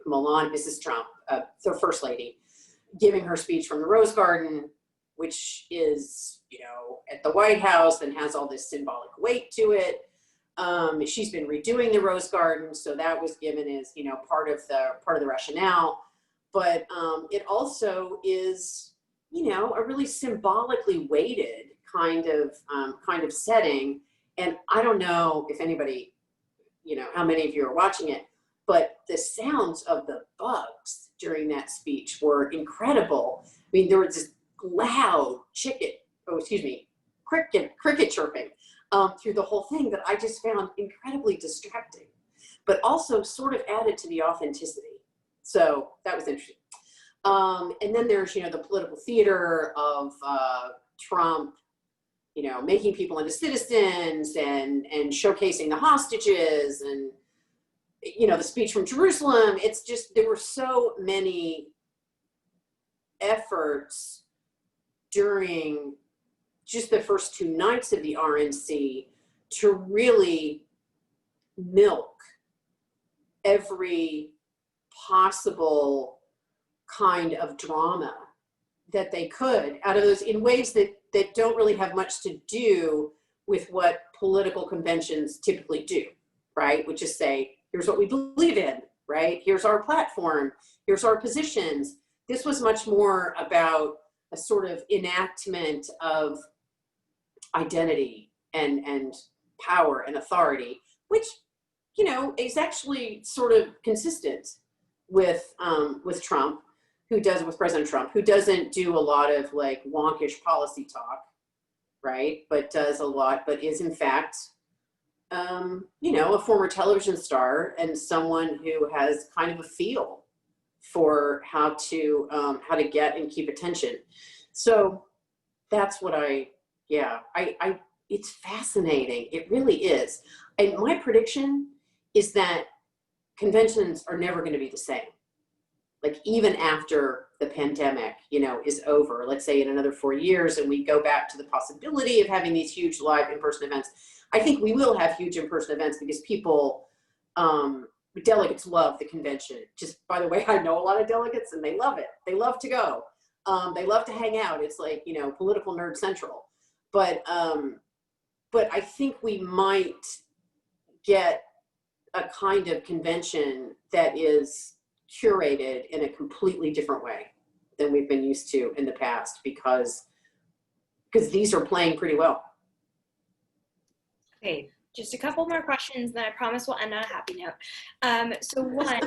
Like Mrs. Trump, the First Lady, giving her speech from the Rose Garden, which is, you know, at the White House and has all this symbolic weight to it. She's been redoing the Rose Garden, so that was given as, you know, part of the rationale. But it also is, you know, a really symbolically weighted kind of setting. And I don't know if anybody, you know, how many of you are watching it, but the sounds of the bugs during that speech were incredible. I mean, there was this loud cricket chirping through the whole thing that I just found incredibly distracting, but also sort of added to the authenticity. So that was interesting. And then there's, you know, the political theater of Trump, you know, making people into citizens and showcasing the hostages and, you know, the speech from Jerusalem. It's just, there were so many efforts during just the first 2 nights of the RNC to really milk every possible kind of drama that they could out of those, in ways that don't really have much to do with what political conventions typically do, right? Which is say, here's what we believe in, right? Here's our platform, here's our positions. This was much more about a sort of enactment of identity and power and authority, which, you know, is actually sort of consistent with Trump, with President Trump, who doesn't do a lot of like wonkish policy talk, right? But does a lot, but is in fact, you know, a former television star and someone who has kind of a feel for how to get and keep attention. So that's what it's fascinating. It really is. And my prediction is that conventions are never going to be the same. Like even after the pandemic, you know, is over, let's say in another 4 years, and we go back to the possibility of having these huge live in-person events, I think we will have huge in-person events because people, delegates love the convention. Just by the way, I know a lot of delegates and they love it. They love to go. They love to hang out. It's like, you know, political nerd central. But I think we might get a kind of convention that is curated in a completely different way than we've been used to in the past, because these are playing pretty well. Okay, just a couple more questions, then I promise we'll end on a happy note. So one,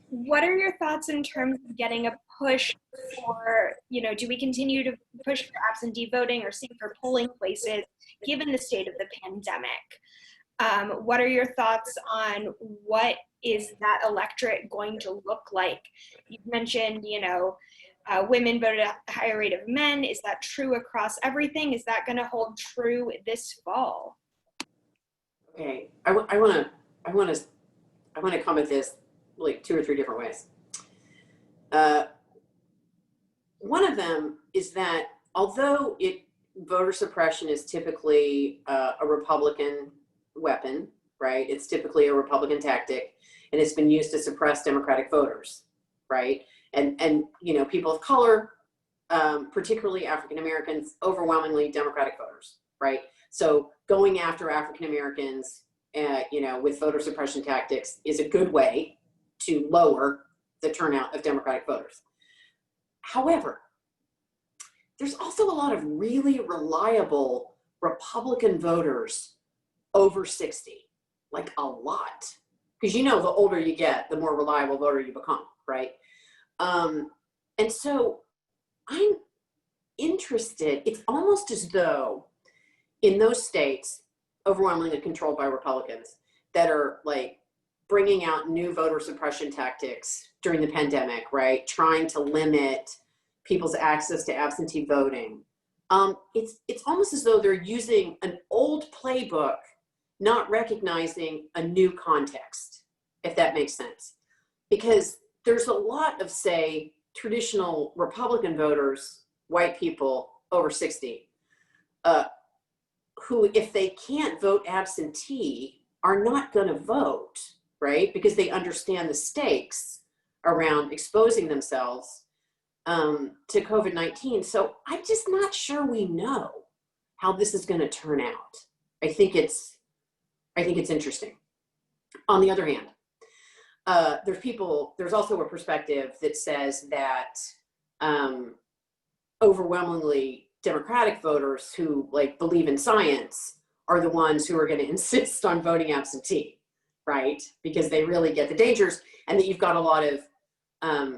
what are your thoughts in terms of getting a push for, you know, do we continue to push for absentee voting or seek for polling places given the state of the pandemic? What are your thoughts on what is that electorate going to look like? You've mentioned, you know, women voted at a higher rate of men. Is that true across everything? Is that going to hold true this fall? Okay, I want to come at this like 2 or 3 different ways. One of them is that although voter suppression is typically a Republican weapon, right? It's typically a Republican tactic, and it's been used to suppress Democratic voters, right? And you know, people of color, particularly African Americans, overwhelmingly Democratic voters, right? So going after African Americans, you know, with voter suppression tactics is a good way to lower the turnout of Democratic voters. However, there's also a lot of really reliable Republican voters over 60, like a lot. Because you know, the older you get, the more reliable voter you become, right? And so I'm interested, it's almost as though in those states, overwhelmingly controlled by Republicans, that are like bringing out new voter suppression tactics during the pandemic, right? Trying to limit people's access to absentee voting. It's almost as though they're using an old playbook, not recognizing a new context, if that makes sense. Because there's a lot of, say, traditional Republican voters, white people over 60, who, if they can't vote absentee, are not going to vote, right? Because they understand the stakes around exposing themselves to COVID-19. So I'm just not sure we know how this is going to turn out. I think it's interesting. On the other hand, there's also a perspective that says that overwhelmingly Democratic voters who like believe in science are the ones who are going to insist on voting absentee, right? Because they really get the dangers, and that you've got a lot of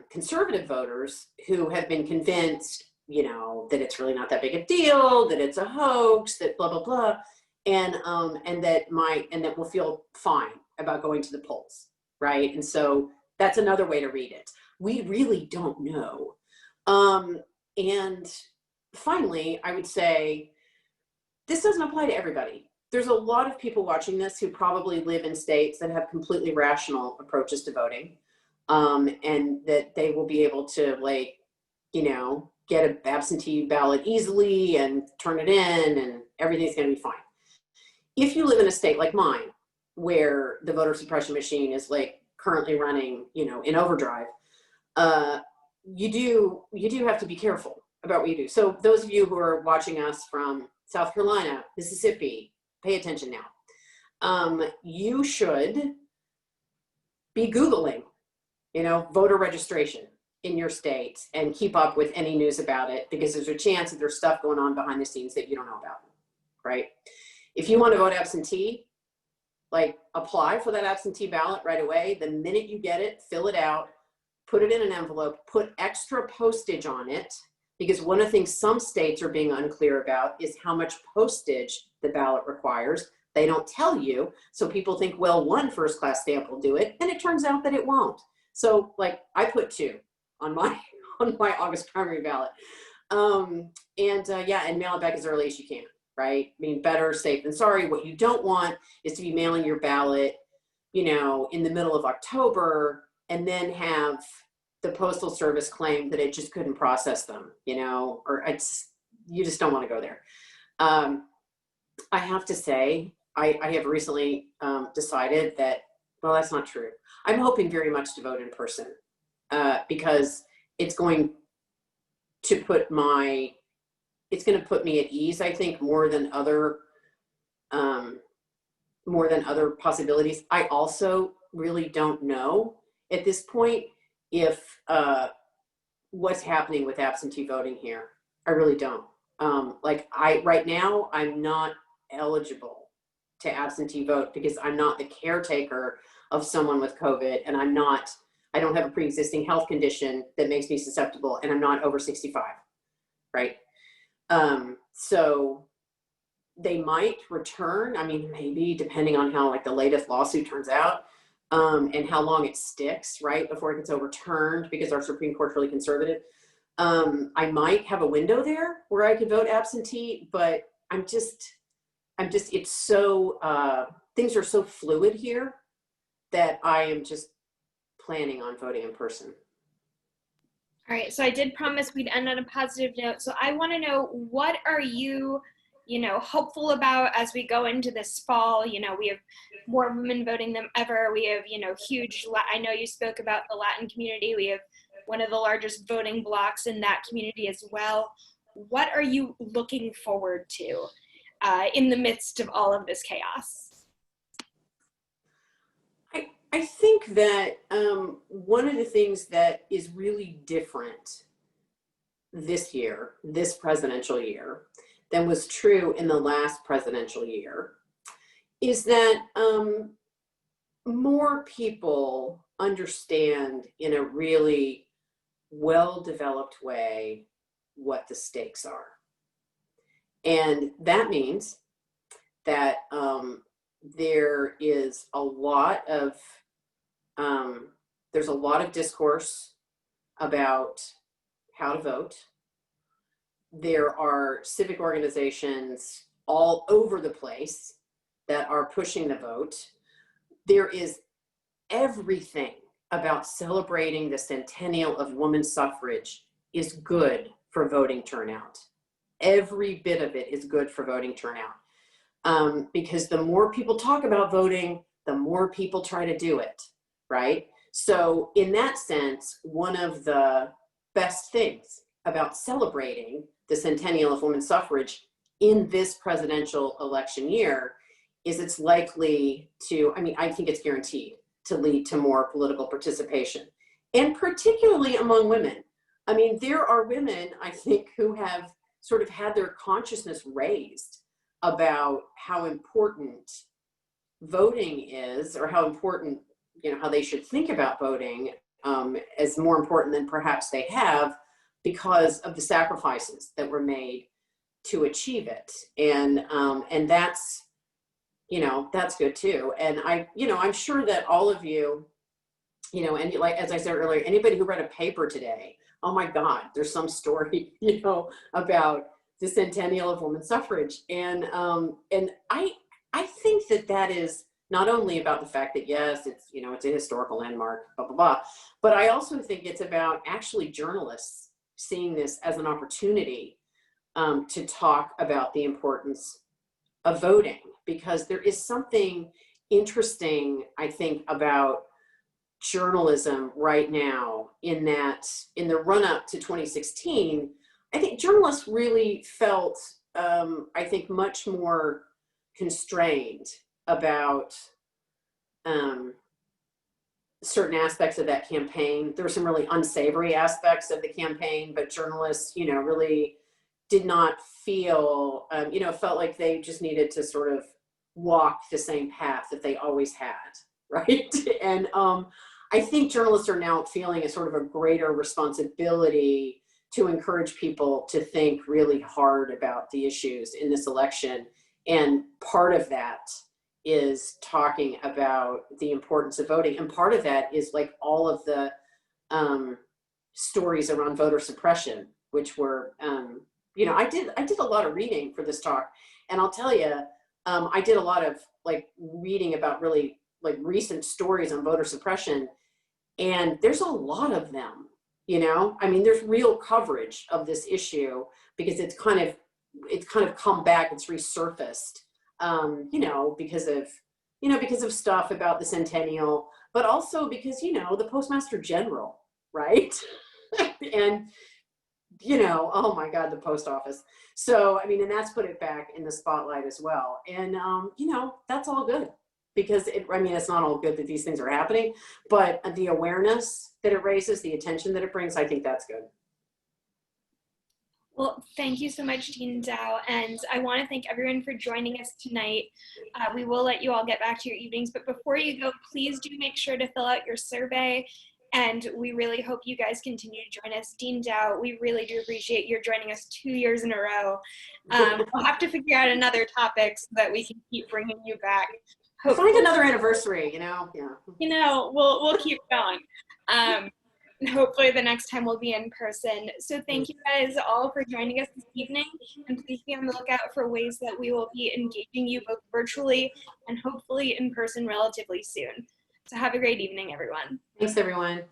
conservative voters who have been convinced, you know, that it's really not that big a deal, that it's a hoax, that blah blah blah, and that will feel fine about going to the polls, right? And so that's another way to read it. We really don't know. And finally, I would say this doesn't apply to everybody. There's a lot of people watching this who probably live in states that have completely rational approaches to voting. And that they will be able to, like, you know, get an absentee ballot easily and turn it in, and everything's going to be fine. If you live in a state like mine, where the voter suppression machine is like currently running, you know, in overdrive, you do have to be careful about what you do. So those of you who are watching us from South Carolina, Mississippi, pay attention now. You should be Googling, you know, voter registration in your state and keep up with any news about it, because there's a chance that there's stuff going on behind the scenes that you don't know about, right? If you want to vote absentee, like apply for that absentee ballot right away. The minute you get it, fill it out, put it in an envelope, put extra postage on it, because one of the things some states are being unclear about is how much postage the ballot requires. They don't tell you, so people think, well, one first-class stamp will do it, and it turns out that it won't. So, like, I put 2 on my August primary ballot, yeah, and mail it back as early as you can, right? I mean, better safe than sorry. What you don't want is to be mailing your ballot, you know, in the middle of October, and then have the Postal Service claim that it just couldn't process them, you know, or you just don't want to go there. I have to say, I have recently decided that, well, that's not true. I'm hoping very much to vote in person, because it's going to put me at ease, I think, more than other possibilities. I also really don't know at this point if what's happening with absentee voting here. I really don't. Right now, I'm not eligible to absentee vote because I'm not the caretaker of someone with COVID, and I don't have a pre-existing health condition that makes me susceptible, and I'm not over 65, right? So they might return. I mean, maybe, depending on how like the latest lawsuit turns out, and how long it sticks, right, before it gets overturned, because our Supreme Court's really conservative. I might have a window there where I could vote absentee, but it's so, things are so fluid here that I am just planning on voting in person. All right, so I did promise we'd end on a positive note. So I want to know, what are you, hopeful about as we go into this fall? We have more women voting than ever. We have, huge, I know you spoke about the Latin community. We have one of the largest voting blocks in that community as well. What are you looking forward to in the midst of all of this chaos? I think that one of the things that is really different this year, this presidential year, than was true in the last presidential year, is that more people understand in a really well-developed way what the stakes are. And that means that there is a lot of there's a lot of discourse about how to vote. There are civic organizations all over the place that are pushing the vote. There is everything about celebrating the centennial of women's suffrage is good for voting turnout. Every bit of it is good for voting turnout. Because the more people talk about voting, the more people try to do it, right? So in that sense, one of the best things about celebrating the centennial of women's suffrage in this presidential election year is it's likely to, I think it's guaranteed to lead to more political participation, and particularly among women. There are women, I think, who have sort of had their consciousness raised about how important voting is, or how important, how they should think about voting as more important than perhaps they have, because of the sacrifices that were made to achieve it. And that's, that's good too. And I'm sure that all of you, and like, as I said earlier, anybody who read a paper today, oh my God, there's some story, about the centennial of women's suffrage. And I think that is not only about the fact that, yes, it's, it's a historical landmark, blah, blah, blah, but I also think it's about actually journalists seeing this as an opportunity to talk about the importance of voting, because there is something interesting, I think, about journalism right now, in that in the run-up to 2016, I think journalists really felt, I think, much more constrained about certain aspects of that campaign. There were some really unsavory aspects of the campaign, but journalists, really did not feel, felt like they just needed to sort of walk the same path that they always had, right? And I think journalists are now feeling a sort of a greater responsibility to encourage people to think really hard about the issues in this election. And part of that is talking about the importance of voting. And part of that is like all of the stories around voter suppression, which were, I did a lot of reading for this talk. And I'll tell you, I did a lot of like reading about really like recent stories on voter suppression. And there's a lot of them, there's real coverage of this issue, because it's kind of come back, it's resurfaced, because of stuff about the centennial, but also because, the Postmaster General, right? And, oh my God, the post office. So, and that's put it back in the spotlight as well. And, that's all good, because it's not all good that these things are happening, but the awareness that it raises, the attention that it brings, I think that's good. Well, thank you so much, Dean Dow, and I want to thank everyone for joining us tonight. We will let you all get back to your evenings, but before you go, please do make sure to fill out your survey, and we really hope you guys continue to join us. Dean Dow, we really do appreciate your joining us 2 years in a row. We'll have to figure out another topic so that we can keep bringing you back. Find another anniversary, yeah. We'll keep going. And hopefully the next time we'll be in person. So thank you guys all for joining us this evening, and please be on the lookout for ways that we will be engaging you both virtually and hopefully in person relatively soon. So have a great evening, everyone. Thanks, everyone.